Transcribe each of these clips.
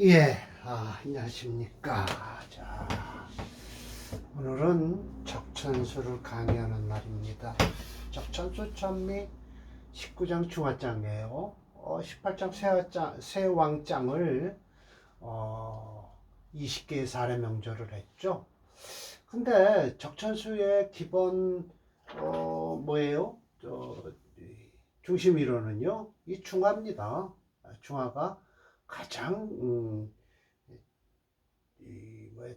예, 안녕하십니까. 자, 오늘은 적천수를 강의하는 날입니다. 적천수 천미 19장 중화장이에요. 18장 세왕장을 20개의 사례 명절을 했죠. 근데 적천수의 기본 뭐예요? 중심 이론은요, 이 중화입니다. 중화가 가장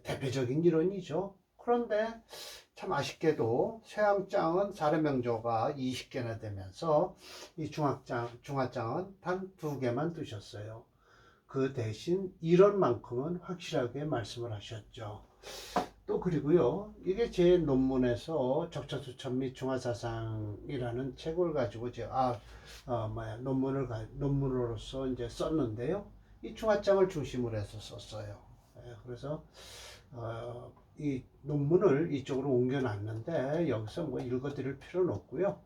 대표적인 이론이죠. 그런데 참 아쉽게도 쇠왕장은 사례명조가 20개나 되면서 이 중화장은 단 2개만 두셨어요. 그 대신 이론만큼은 확실하게 말씀을 하셨죠. 또 그리고요, 이게 제 논문에서 적천수천 및 중화사상이라는 책을 가지고 제가 논문으로서 이제 썼는데요. 이 중화장을 중심으로 해서 썼어요. 그래서 이 논문을 이쪽으로 옮겨놨는데 여기서 뭐 읽어드릴 필요는 없고요.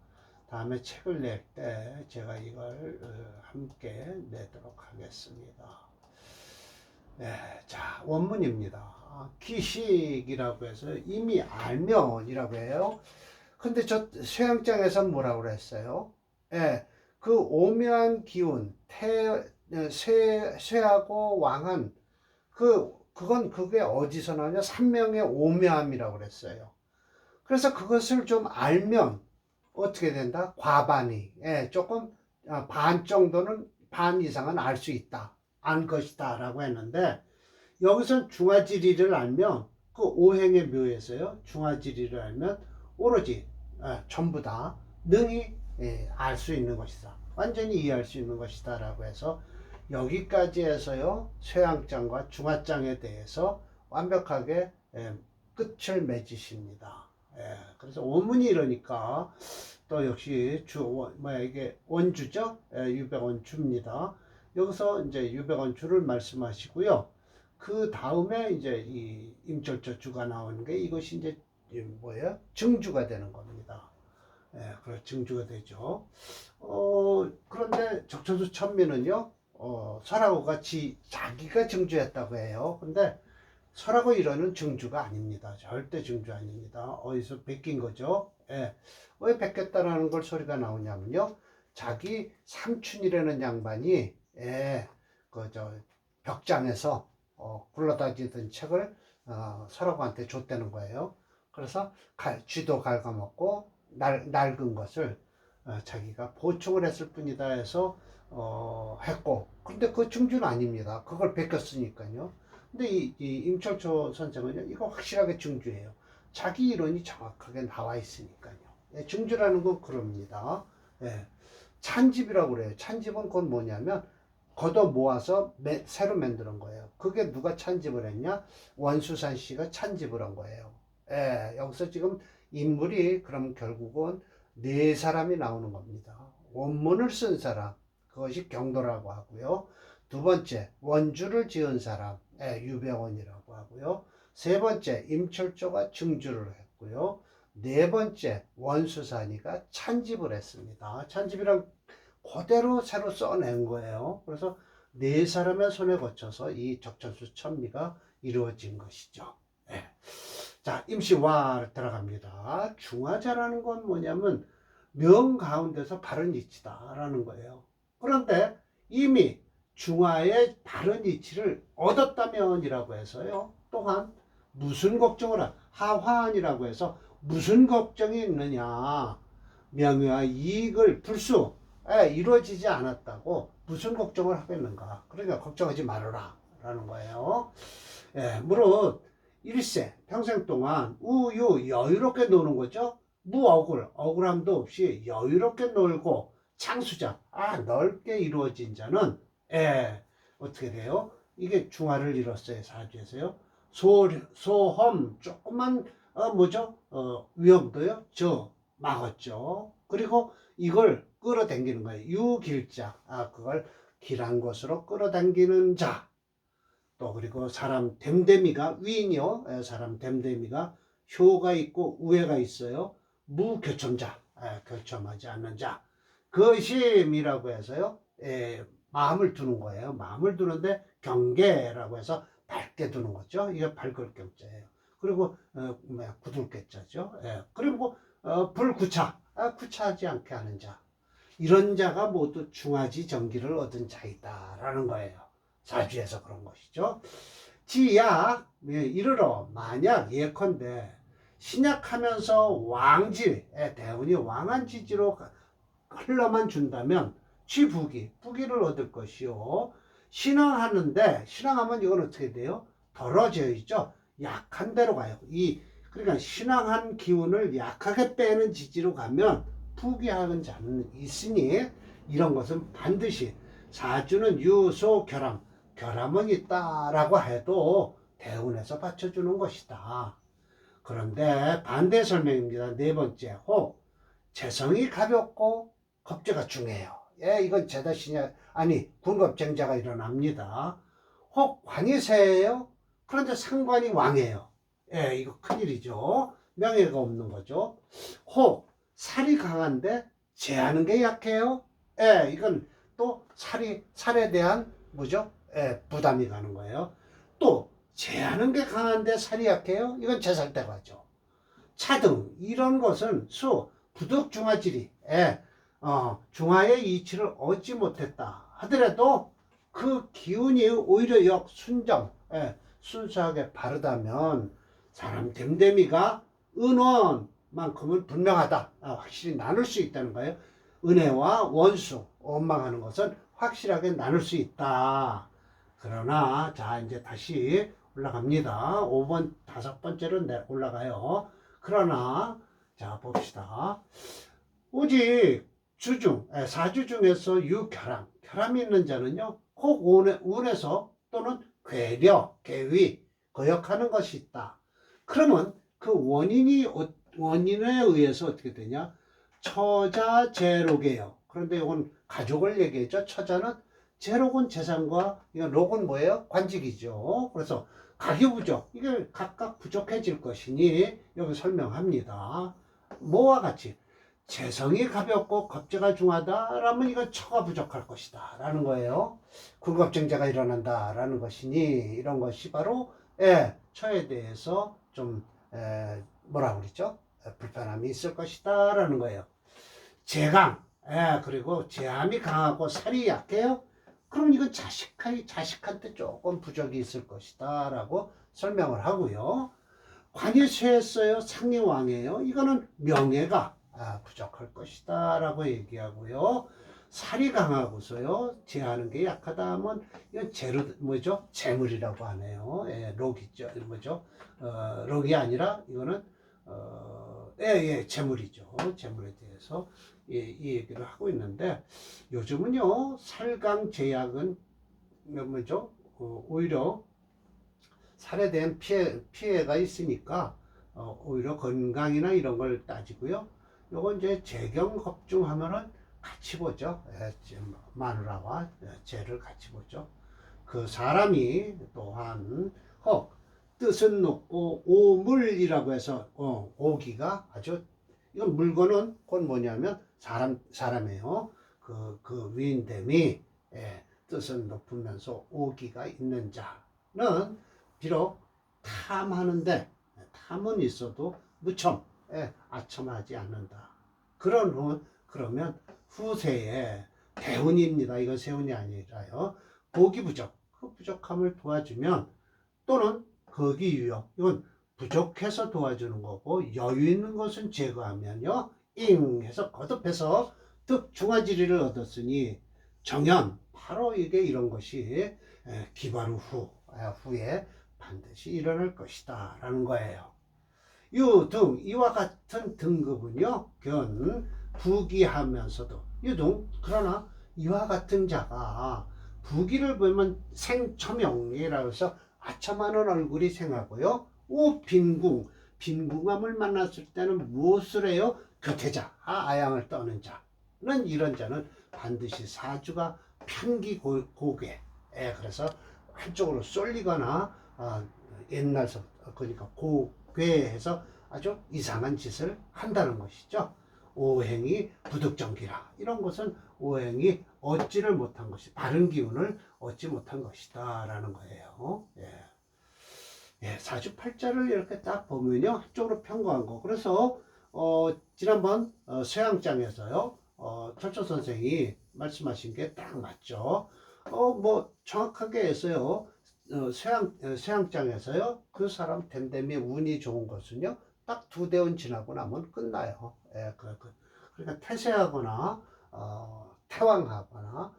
다음에 책을 낼 때 제가 이걸 함께 내도록 하겠습니다. 네, 자, 원문입니다. 기식이라고 해서 이미 알면이라고 해요. 근데 저 쇠양장에서 뭐라고 그랬어요? 예, 그 오묘한 기운, 쇠하고 왕한, 그게 어디서 나오냐? 삼명의 오묘함이라고 그랬어요. 그래서 그것을 좀 알면 어떻게 된다? 과반이, 조금, 반 정도는, 반 이상은 알 수 있다. 안 것이다. 라고 했는데, 여기서 중화지리를 알면, 그 오행의 묘에서요, 중화지리를 알면, 오로지, 전부 다 능히 알 수 있는 것이다. 완전히 이해할 수 있는 것이다. 라고 해서, 여기까지 해서요, 쇠양장과 중화장에 대해서 완벽하게 끝을 맺으십니다. 그래서 원문이 이러니까, 또 역시 이게 원주죠? 유백원주입니다. 여기서 이제 유백원주를 말씀하시고요. 그 다음에 이제 이 임철조 주가 나오는 게 이것이 이제 뭐예요? 증주가 되는 겁니다. 그래 증주가 되죠. 그런데 적천수 천미는요, 설하고가 자기가 증주했다고 해요. 근데 설하고 이러는 증주가 아닙니다. 절대 증주 아닙니다. 어디서 베낀 거죠? 왜 베꼈다라는 걸 소리가 나오냐면요. 자기 삼촌이라는 양반이 그저 벽장에서 굴러다니던 책을 설하고한테 줬다는 거예요. 그래서 쥐도 갉아먹고 낡은 것을 자기가 보충을 했을 뿐이다 해서 했고, 근데 그 증주는 아닙니다. 그걸 베꼈으니까요. 근데 이 임철초 선생은요, 이거 확실하게 증주해요. 자기 이론이 정확하게 나와 있으니까요. 증주라는 건 그럽니다. 찬집이라고 그래요. 찬집은 그건 뭐냐면 걷어 모아서 새로 만드는 거예요. 그게 누가 찬집을 했냐? 원수산 씨가 찬집을 한 거예요. 여기서 지금 인물이 그럼 결국은 4사람이 나오는 겁니다. 원문을 쓴 사람, 그것이 경도라고 하고요. 두 번째, 원주를 지은 사람, 유병원이라고 하고요. 세 번째, 임철조가 증주를 했고요. 네 번째, 원수산이가 찬집을 했습니다. 찬집이란 그대로 새로 써낸 거예요. 그래서 4사람의 손에 거쳐서 이 적천수 천미가 이루어진 것이죠. 자, 임시와 들어갑니다. 중화자라는 건 뭐냐면 명 가운데서 바른 이치다라는 거예요. 그런데 이미 중화의 바른 이치를 얻었다면이라고 해서요. 또한 무슨 걱정을 하환이라고 해서 무슨 걱정이 있느냐. 명예와 이익을 불수 이루어지지 않았다고 무슨 걱정을 하겠는가. 그러니까 걱정하지 말아라 라는 거예요. 물론 일세 평생 동안 우유 여유롭게 노는 거죠. 억울함도 없이 여유롭게 놀고 창수자 넓게 이루어진 자는 어떻게 돼요? 이게 중화를 이뤘어요. 사주에서요. 소험 조금만 위험도요 막았죠. 그리고 이걸 끌어당기는 거예요. 유길자 그걸 길한 것으로 끌어당기는 자. 또 그리고 사람 됨됨이가 위인이요. 사람 됨됨이가 효가 있고 우애가 있어요. 무교첨자, 교첨하지 않는 자. 거심이라고 해서요. 마음을 두는 거예요. 마음을 두는데 경계라고 해서 밝게 두는 거죠. 이게 밝을 경자예요. 그리고 굳을 경자죠. 예. 그리고 불구차, 구차하지 않게 하는 자. 이런 자가 모두 중화지 정기를 얻은 자이다라는 거예요. 사주에서 그런 것이죠. 지약 이르러 만약 예컨대 신약하면서 왕지에 대운이 왕한 지지로 흘러만 준다면 부기를 얻을 것이요. 신앙하는데 신앙하면 이건 어떻게 돼요? 덜어져 있죠. 약한 대로 가요. 그러니까 신앙한 기운을 약하게 빼는 지지로 가면 부귀하는 자는 있으니 이런 것은 반드시 사주는 유소 결함은 있다라고 해도 대운에서 받쳐주는 것이다. 그런데 반대 설명입니다. 네 번째, 혹 재성이 가볍고 겁재가 중해요. 예, 이건 제다신야 아니 군겁쟁자가 일어납니다. 혹 관이 세예요. 그런데 상관이 왕이에요. 예, 이거 큰일이죠. 명예가 없는 거죠. 혹 살이 강한데 제하는 게 약해요. 예, 이건 또 살에 대한 뭐죠? 예, 부담이 가는 거예요. 또 제하는 게 강한데 살이 약해요. 이건 제살대가 하죠. 차등 이런 것은 부득중화질이 중화의 이치를 얻지 못했다 하더라도 그 기운이 오히려 순수하게 바르다면 사람 됨됨이가 은원만큼은 분명하다. 확실히 나눌 수 있다는 거예요. 은혜와 원수, 원망하는 것은 확실하게 나눌 수 있다. 그러나 자 이제 다시 올라갑니다. 5번 다섯 번째로 올라가요. 그러나 자 봅시다. 오직 사주 중에서 결함이 있는 자는요 혹 운에서 또는 계위 거역하는 것이 있다. 그러면 그 원인에 의해서 어떻게 되냐? 처자재록이에요. 그런데 이건 가족을 얘기했죠. 처자는 재록은 재산과 이건 록은 뭐예요? 관직이죠. 그래서 가기부족 이게 각각 부족해질 것이니 여기 설명합니다. 뭐와 같이 재성이 가볍고 겁재가 중하다라면 이건 처가 부족할 것이다 라는 거예요. 군겁쟁자가 일어난다라는 것이니 이런 것이 바로 처에 대해서 좀 뭐라고 그랬죠? 불편함이 있을 것이다 라는 거예요. 재강 그리고 제함이 강하고 살이 약해요. 그럼 이건 자식한테 조금 부족이 있을 것이다 라고 설명을 하고요. 관이 쇠했어요. 상이 왕이에요. 이거는 명예가 부족할 것이다 라고 얘기하고요. 살이 강하고서요 제하는 게 약하다 하면 이건 재물이라고 하네요. 록이죠. 록이 아니라 이거는 재물이죠. 재물에 대해서 이 얘기를 하고 있는데 요즘은요 살강 제약은 오히려 살에 대한 피해가 있으니까 오히려 건강이나 이런 걸 따지고요. 요건 이제 재경겁중하면은 같이 보죠. 마누라와 재를 같이 보죠. 그 사람이 또한 뜻은 높고 오물이라고 해서 오기가 아주 이건 물건은 곧 뭐냐면 사람이에요. 그 위인됨이 뜻은 높으면서 오기가 있는 자는 비록 탐은 있어도 무첨 아첨하지 않는다. 그러면 후세에 대운입니다. 이건 세운이 아니라요. 복이 부족, 그 부족함을 도와주면 또는 거기 유역, 이건 부족해서 도와주는 거고 여유 있는 것은 제거하면요. 해서 거듭해서 득중화지리를 얻었으니 정연 바로 이게 이런 것이 기바로 후에 반드시 일어날 것이다 라는 거예요. 이와 같은 등급은요 부귀하면서도 그러나 이와 같은 자가 부귀를 보면 생처명이라고 해서 아첨하는 얼굴이 생하고요. 빈궁함을 만났을 때는 무엇을 해요? 교태자, 아양을 떠는 자는 이런 자는 반드시 사주가 편기고괴 그래서 한쪽으로 쏠리거나 옛날서부터 그러니까 고괴해서 아주 이상한 짓을 한다는 것이죠. 오행이 부득정기라 이런 것은 오행이 얻지를 못한 것이, 바른 기운을 얻지 못한 것이다 라는 거예요. 사주팔자를 이렇게 딱 보면요, 한쪽으로 편곡한 거. 그래서 지난번 쇠양장에서요, 철초 선생이 말씀하신 게 딱 맞죠. 뭐 정확하게 해서요, 쇠양장에서요, 그 사람 댐댐이 운이 좋은 것은요, 딱 2대운 지나고 나면 끝나요. 그러니까 태세하거나 태왕하거나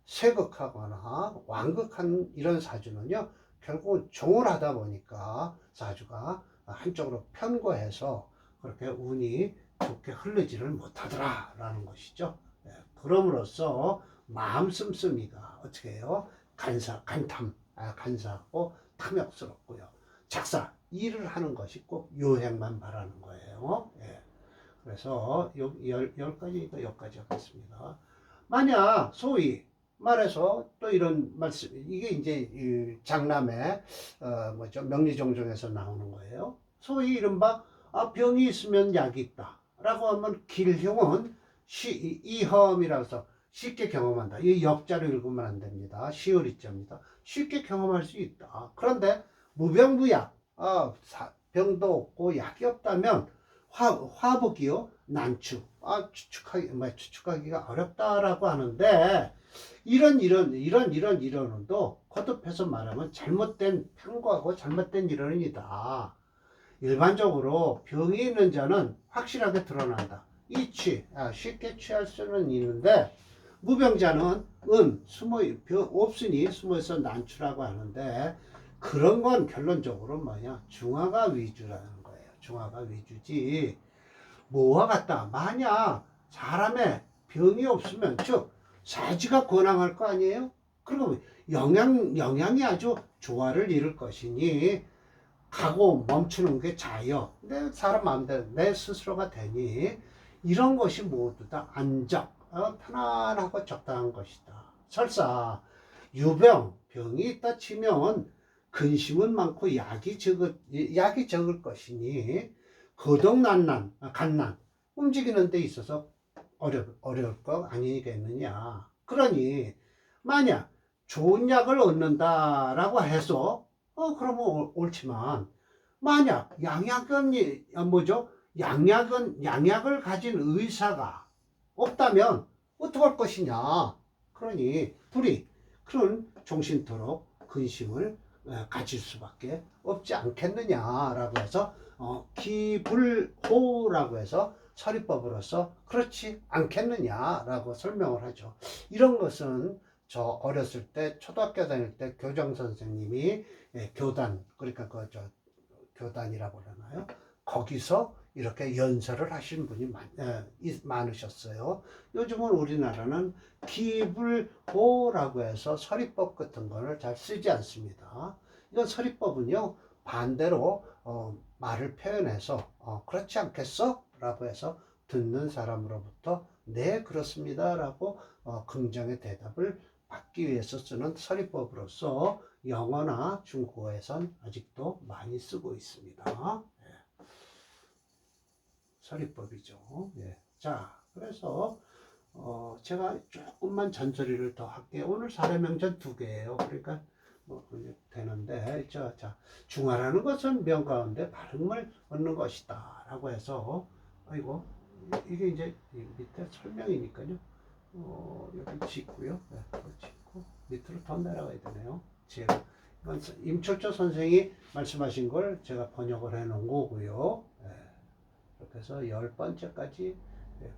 쇠극하거나 완극한 이런 사주는요, 결국 종을 하다 보니까 사주가 한쪽으로 편거해서 그렇게 운이 좋게 흐르지를 못하더라 라는 것이죠. 그럼으로써 마음 씀씀이가 어떻게 해요? 간사하고 탐욕스럽고요. 작사, 일을 하는 것이 꼭 요행만 바라는 거예요. 그래서 열 가지니까 여기까지 하겠습니다. 만약 소위 말해서 또 이런 말씀, 이게 이제 장남의 뭐죠, 명리정정에서 나오는 거예요. 소위 이른바 병이 있으면 약이 있다 라고 하면 길흉은 이험이라고 해서 쉽게 경험한다. 이 역자로 읽으면 안 됩니다. 시을이자입니다. 쉽게 경험할 수 있다. 그런데 무병무약, 병도 없고 약이 없다면 화복이요, 난추, 추측하기가 어렵다라고 하는데, 이런도 거듭해서 말하면 잘못된 편과고 잘못된 이론이다. 일반적으로 병이 있는 자는 확실하게 드러난다. 쉽게 취할 수는 있는데, 무병자는 없으니 숨어서 난추라고 하는데, 그런 건 결론적으로 뭐냐, 중화가 위주라는 거예요. 중화가 위주지. 뭐와 같다. 만약 사람의 병이 없으면, 즉 사지가 권황할 거 아니에요? 그리고 영양이 아주 조화를 이룰 것이니 가고 멈추는 게 자여. 내 사람 마음대로 내 스스로가 되니 이런 것이 모두 다 편안하고 적당한 것이다. 설사 병이 있다 치면 근심은 많고 약이 적을 것이니 간난, 움직이는 데 있어서 어려울 거 아니겠느냐. 그러니 만약 좋은 약을 얻는다라고 해서 그러면 옳지만, 만약 양약을 가진 의사가 없다면 어떡할 것이냐. 그러니 그런 종신토록 근심을 가질 수밖에 없지 않겠느냐라고 해서 기불호라고 해서 서리법으로서 그렇지 않겠느냐라고 설명을 하죠. 이런 것은 저 어렸을 때 초등학교 다닐 때 교장 선생님이 교단, 그러니까 교단이라고 그러나요? 거기서 이렇게 연설을 하신 분이 많으셨어요. 요즘은 우리나라는 기불호라고 해서 서리법 같은 거를 잘 쓰지 않습니다. 이건 서리법은요, 반대로 말을 표현해서 그렇지 않겠어? 라고 해서 듣는 사람으로부터 네 그렇습니다 라고 긍정의 대답을 받기 위해서 쓰는 서리법으로서 영어나 중국어에선 아직도 많이 쓰고 있습니다. 서리법이죠. 자, 그래서 제가 조금만 잔소리를 더 할게요. 오늘 사례명전 2개예요. 그러니까 되는데, 자, 중화라는 것은 명 가운데 발음을 얻는 것이다 라고 해서, 이게 이제 밑에 설명이니까요. 여기 짓고요. 짓고 밑으로 더 내려가야 되네요. 이건 임철조 선생이 말씀하신 걸 제가 번역을 해 놓은 거고요. 이렇게 해서 10번째까지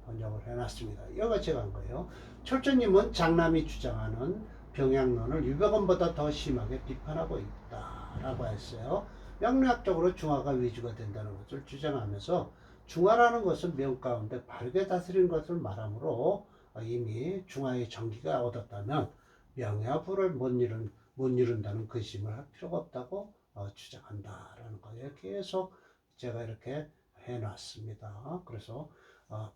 번역을 해놨습니다. 여기가 제가 한 거예요. 철조님은 장남이 주장하는 병약론을 유병언보다 더 심하게 비판하고 있다라고 했어요. 명리학적으로 중화가 위주가 된다는 것을 주장하면서, 중화라는 것은 명 가운데 바르게 다스리는 것을 말하므로 이미 중화의 정기가 얻었다면 명야 부를 못 이룬다는 근심을 할 필요가 없다고 주장한다라는 거예요. 계속 제가 이렇게 해놨습니다. 그래서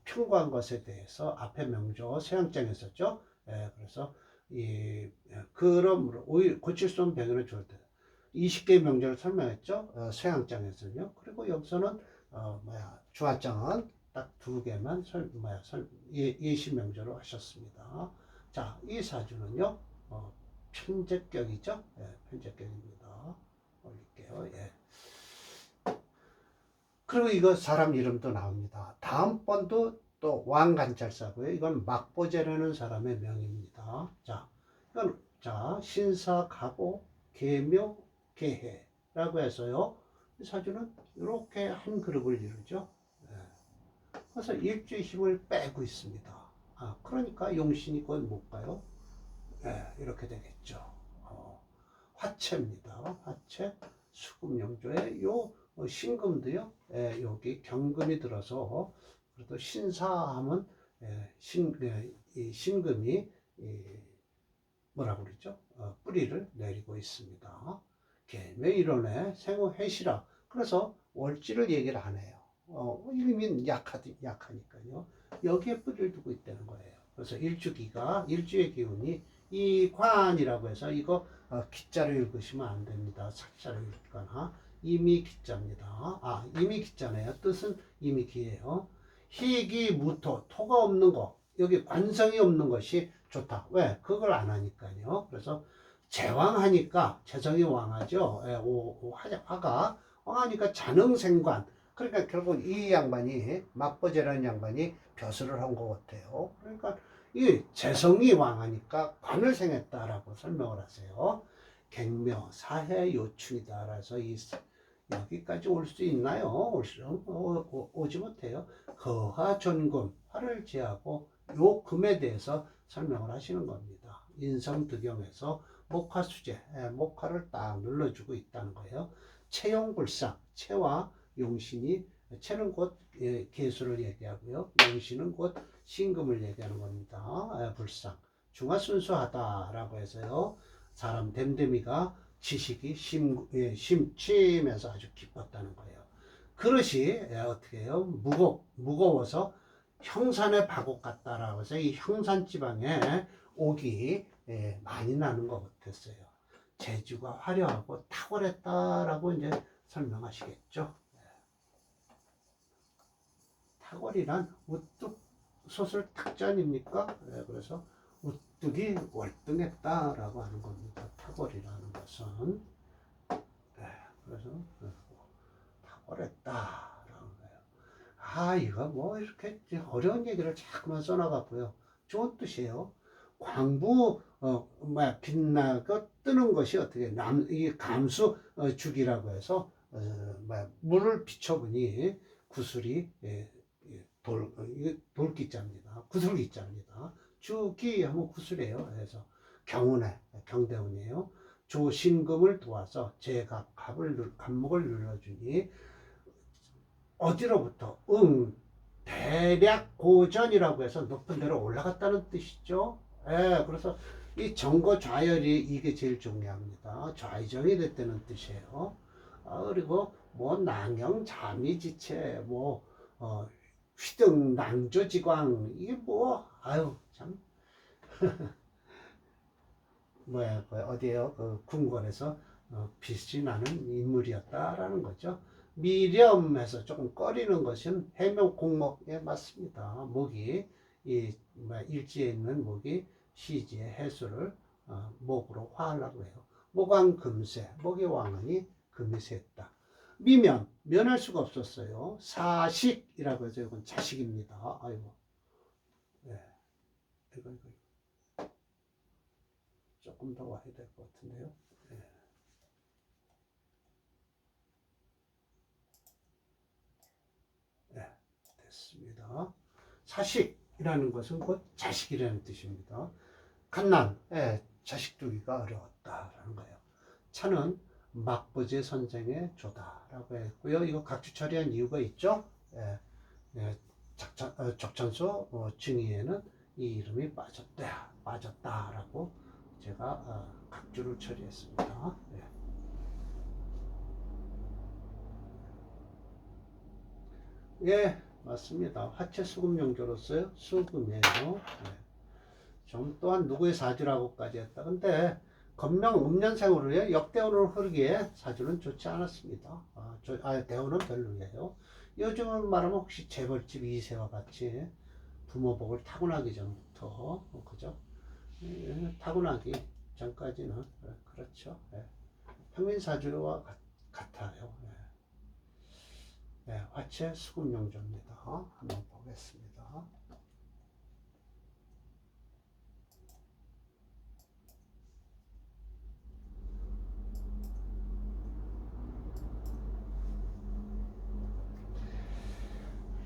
편과한 것에 대해서 앞에 명조 세양장에 있었죠. 그래서 그러므로 고칠 수 없는 병에는 좋을 때 20개의 명조를 설명했죠. 세양장에서는요. 그리고 여기서는 주화장은 딱 두 개만 예시 명조로 하셨습니다. 자, 이 사주는요, 편제격이죠. 예, 편제격입니다. 올릴게요. 예. 그리고 이거 사람 이름도 나옵니다. 다음번도 또 왕간찰사고요. 이건 막보제라는 사람의 명입니다. 자, 이건 자 신사가보 계묘 계해라고 해서요. 이 사주는 이렇게 한 그룹을 이루죠. 예. 그래서 일주의 힘을 빼고 있습니다. 아, 그러니까 용신이 곧 못 가요. 예, 이렇게 되겠죠. 화채입니다. 화채 수금영조의 요 신금도요. 예, 여기 경금이 들어서 그래도 신사하면 이 신금이 뭐라고 그러죠? 뿌리를 내리고 있습니다. 계매일원의 생호해시라. 그래서 월지를 얘기를 안 해요. 이름이 약하니까요. 여기에 뿌리를 두고 있다는 거예요. 그래서 일주의 기운이 이 관이라고 해서 이거 기자로 읽으시면 안 됩니다. sak자로 읽거나 이미 기자입니다. 아, 이미 기자네요. 뜻은 이미 기예요. 희기 무토, 토가 없는 거, 여기 관성이 없는 것이 좋다. 왜? 그걸 안 하니까요. 그래서 제왕하니까 재성이 왕하죠. 예, 화가 왕하니까 자능생관. 그러니까 결국 이 양반이 막버제라는 양반이 벼슬을 한 것 같아요. 그러니까 이 재성이 왕하니까 관을 생했다라고 설명을 하세요. 갱묘 사해 요충이다. 그래서 여기까지 올 수 있나요? 오지 못해요. 거화 전금, 화를 제하고 요 금에 대해서 설명을 하시는 겁니다. 인성득용에서 목화수제, 목화를 딱 눌러주고 있다는 거예요. 채용불상, 채와 용신이, 채는 곧 계수를 얘기하고요. 용신은 곧 신금을 얘기하는 겁니다. 불상. 중화순수하다라고 해서요. 사람 댐댐이가 지식이 심취면서 아주 기뻤다는 거예요. 그릇이 어떻게 해요? 무거워서 형산의 바곡 같다라고 해서 이 형산 지방에 옥이 많이 나는 것 같았어요. 재주가 화려하고 탁월했다라고 이제 설명하시겠죠. 탁월이란 우뚝 솟을 탁자입니까? 그래서 우뚝이 월등했다라고 하는 겁니다. 탁월이라는 것은. 그래서 탁월했다라는 거예요. 아, 이거 뭐 이렇게 어려운 얘기를 자꾸만 써나갔고요. 좋은 뜻이에요. 광부 빛나고 뜨는 것이 어떻게 이 감수 죽이라고 해서 물을 비춰보니 구슬이 돌기자입니다. 구슬기자입니다. 죽이 하면 구슬이에요. 그래서 경대운이에요. 조신금을 도와서 갑목을 눌러주니 어디로부터 대략 고전이라고 해서 높은 데로 올라갔다는 뜻이죠. 그래서 이 정거 좌열이 이게 제일 중요합니다. 좌의정이 됐다는 뜻이에요. 그리고 뭐 낭영 자미지체 휘등 낭조지광 이게 뭐 아유 참 어디에요? 그 궁궐에서 빛이 나는 인물이었다라는 거죠. 미렴해서 조금 꺼리는 것은 해묘 공목에 맞습니다. 목이 일지에 있는 목이 시지의 해수를 목으로 화하려고 해요. 목왕금세, 목의 왕은이 금이 샜다. 면할 수가 없었어요. 사식이라고 해서 이건 자식입니다. 아이고, 이거. 조금 더 와야 될 것 같은데요. 됐습니다. 사식이라는 것은 곧 자식이라는 뜻입니다. 갓난, 자식 두기가 어려웠다라는 거예요. 차는 막부제 선생의 조다라고 했고요. 이거 각주 처리한 이유가 있죠. 적천소 증의에는 이 이름이 빠졌다라고 제가 각주를 처리했습니다. 예, 맞습니다. 화채 수금 용조로서요. 수금이에요. 좀 또한 누구의 사주라고까지 했다. 근데 건명 음년생으로요. 역대운으로 흐르기에 사주는 좋지 않았습니다. 대운은 별로예요. 요즘은 말하면 혹시 재벌집 2세와 같이 부모복을 타고나기 전부터 그죠? 타고나기 전까지는 그렇죠. 예. 평민사주와 같아요. 예. 예, 화채 수급용조입니다. 한번 보겠습니다.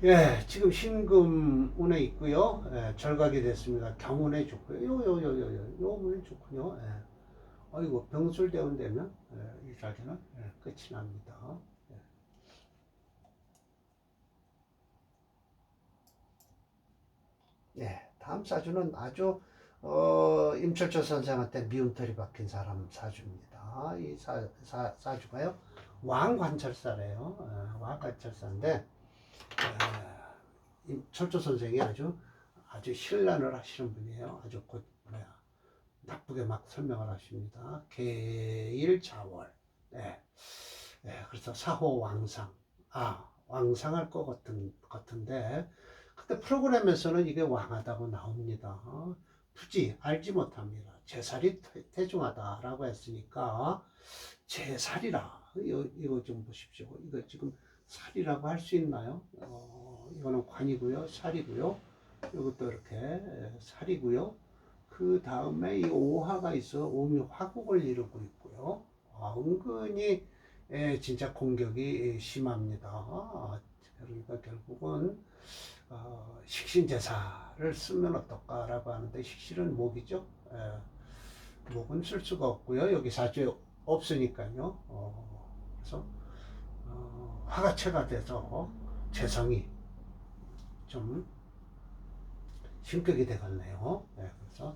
예, 지금 신금운에 있고요. 예, 절각이 됐습니다. 경운에 좋고요. 요 운이 좋군요. 예. 어이구, 병술대운 되면 이 사주는 끝이 납니다. 예, 다음 사주는 아주 임철철 선생한테 미운털이 박힌 사람 사주입니다. 이 사주가요 왕관철사래요. 왕관철사인데 철조 선생이 아주 신란을 하시는 분이에요. 아주 곧 나쁘게 막 설명을 하십니다. 계일자월. 네. 네, 그래서 사호왕상. 왕상할 것 같은데 근데 프로그램에서는 이게 왕하다고 나옵니다. 굳이 알지 못합니다. 제살이 태중하다라고 했으니까 제살이라 이거 좀 보십시오. 이거 지금 살이라고 할 수 있나요? 이거는 관이고요, 살이고요. 이것도 이렇게 살이고요. 그 다음에 이 오화가 있어 오미 화국을 이루고 있고요. 은근히 진짜 공격이 심합니다. 그러니까 결국은 식신제사를 쓰면 어떨까라고 하는데 식신은 목이죠. 목은 쓸 수가 없고요. 여기 사주에 없으니까요. 그래서 화가체가 돼서 재성이 좀 심격이 되겠네요. 그래서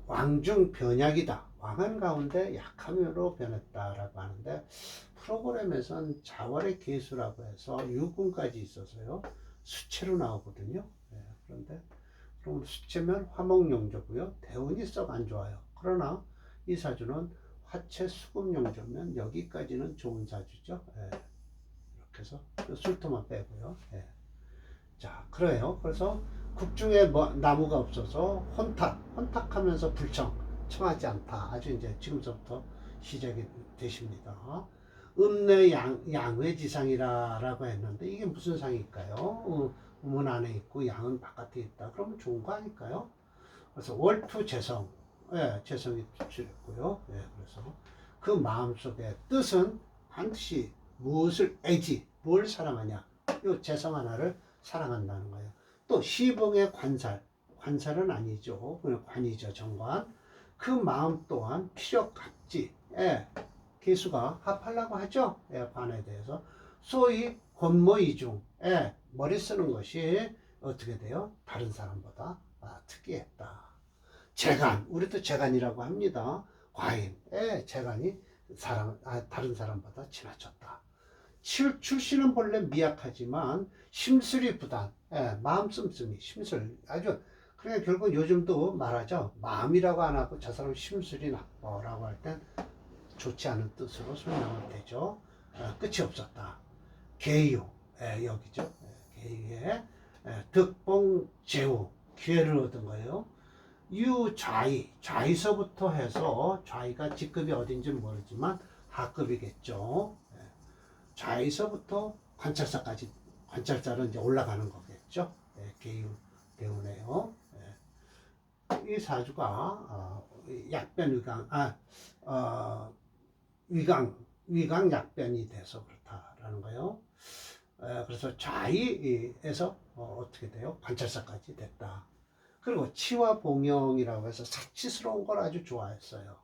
왕중 변약이다. 왕한 가운데 약함으로 변했다라고 하는데 프로그램에선 자월의 계수라고 해서 유군까지 있어서요. 수체로 나오거든요. 그런데 그럼 수체면 화목용조고요. 대운이 썩 안 좋아요. 그러나 이 사주는 화체 수금용조면 여기까지는 좋은 사주죠. 이렇게 해서 술토만 빼고요. 자, 그래요. 그래서 국중에 나무가 없어서 혼탁하면서 청하지 않다. 아주 이제 지금부터 시작이 되십니다. 음내 양외지상이라고 했는데 이게 무슨 상일까요? 음은 안에 있고 양은 바깥에 있다. 그러면 좋은 거 아닐까요? 그래서 월투 재성, 재성이 투출했고요. 그래서 그 마음속의 뜻은 반드시 뭘 사랑하냐? 이 재성 하나를 사랑한다는 거예요. 또 시봉의 관살은 아니죠. 그냥 관이죠, 정관. 그 마음 또한 피력갑지, 개수가 합하려고 하죠. 관에 대해서. 소위 권모이중, 머리 쓰는 것이 어떻게 돼요? 다른 사람보다 특이했다. 재간, 우리도 재간이라고 합니다. 과인, 재간이 다른 사람보다 지나쳤다. 출신은 본래 미약하지만 심술이 부단, 마음 씀씀이 심술 아주 그러니까 결국 요즘도 말하죠. 마음이라고 안 하고 저 사람 심술이 나빠라고 할 땐 좋지 않은 뜻으로 설명을 되죠. 끝이 없었다. 계유, 여기죠. 계유에 득봉 제우 기회를 얻은 거예요. 좌이서부터 해서 좌이가 직급이 어딘지 모르지만 하급이겠죠. 좌에서부터 관찰사로 이제 올라가는 거겠죠. 개유 대운에요. 이 사주가 약변 위강 약변이 돼서 그렇다라는 거예요. 그래서 좌이에서 어떻게 돼요? 관찰사까지 됐다. 그리고 치와 봉영이라고 해서 사치스러운 걸 아주 좋아했어요.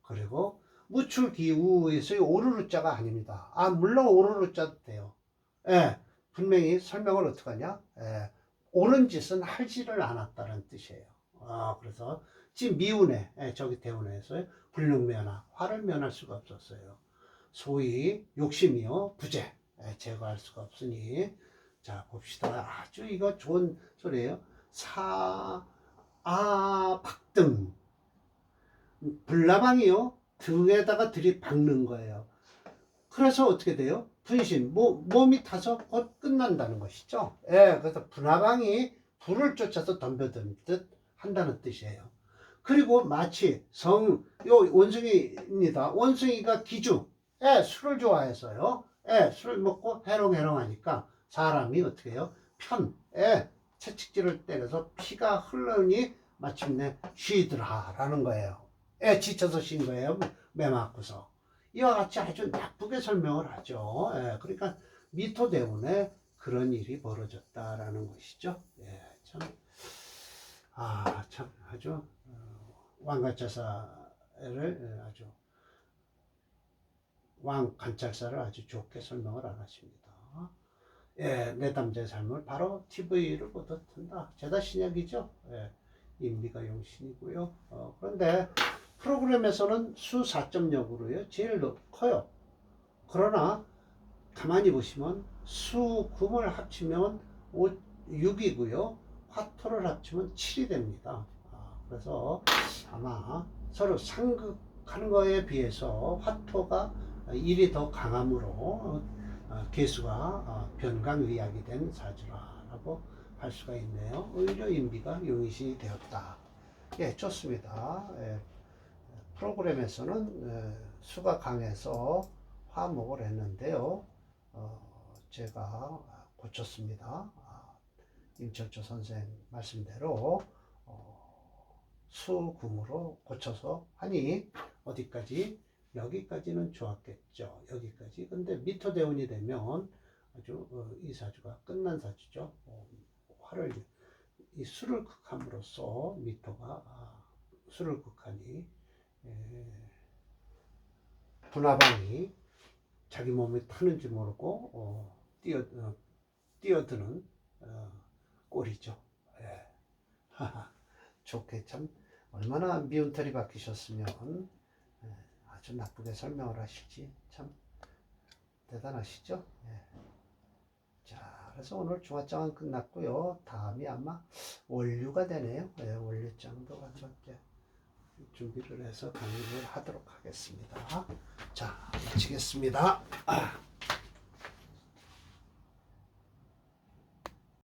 그리고 무출기우에서의 오르르자가 아닙니다. 물론 오르르자도 돼요. 분명히 설명을 어떻게 하냐? 옳은 짓은 하지를 않았다는 뜻이에요. 그래서 지금 미운에, 저기 대운에서 불능면하, 화를 면할 수가 없었어요. 소위 욕심이요, 부재, 제거할 수가 없으니. 자, 봅시다. 아주 이거 좋은 소리예요. 박등. 불나방이요 등에다가 들이박는 거예요. 그래서 어떻게 돼요? 분신, 몸이 타서 곧 끝난다는 것이죠. 예, 그래서 분화방이 불을 쫓아서 덤벼드는 듯 한다는 뜻이에요. 그리고 마치 요 원숭이입니다. 원숭이가 기주, 예, 술을 좋아해서요. 예, 술을 먹고 해롱해롱 하니까 사람이 어떻게 해요? 예, 채찍질을 때려서 피가 흐르니 마침내 쉬더라라는 거예요. 예, 지쳐서 쉰 거예요. 매 맞고서. 이와 같이 아주 나쁘게 설명을 하죠. 예, 그러니까 미토대운에 그런 일이 벌어졌다라는 것이죠. 예, 참, 참 아주 왕관찰사를 아주 왕관찰사를 아주 좋게 설명을 안 하십니다. 예, 내담자의 삶을 바로 TV를 보듯 한다. 죄다 신약이죠. 예, 인비가 용신이고요. 그런데 프로그램에서는 수 4.0으로요. 제일 커요. 그러나 가만히 보시면 수, 금을 합치면 6이고요. 화토를 합치면 7이 됩니다. 그래서 아마 서로 상극하는 거에 비해서 화토가 1이 더 강함으로 개수가 변강위약이 된 사주라고 할 수가 있네요. 오히려 인비가 용신이 되었다. 예, 좋습니다. 예, 프로그램에서는 수가 강해서 화목을 했는데요. 제가 고쳤습니다. 임철조 선생 말씀대로 수금으로 고쳐서 하니 어디까지? 여기까지는 좋았겠죠. 여기까지. 근데 미토대운이 되면 아주 이 사주가 끝난 사주죠. 화를 이 수를 극함으로써 미토가 수를 극하니 분화방이 자기 몸에 타는지 모르고 뛰어드는 꼴이죠. 예. 좋게 참 얼마나 미운털이 박히셨으면 아주 나쁘게 설명을 하실지 참 대단하시죠. 예. 자, 그래서 오늘 중화장은 끝났고요. 다음이 아마 원류가 되네요. 예, 원류장도 가서 이제 준비를 해서 강의를 하도록 하겠습니다. 자, 마치겠습니다.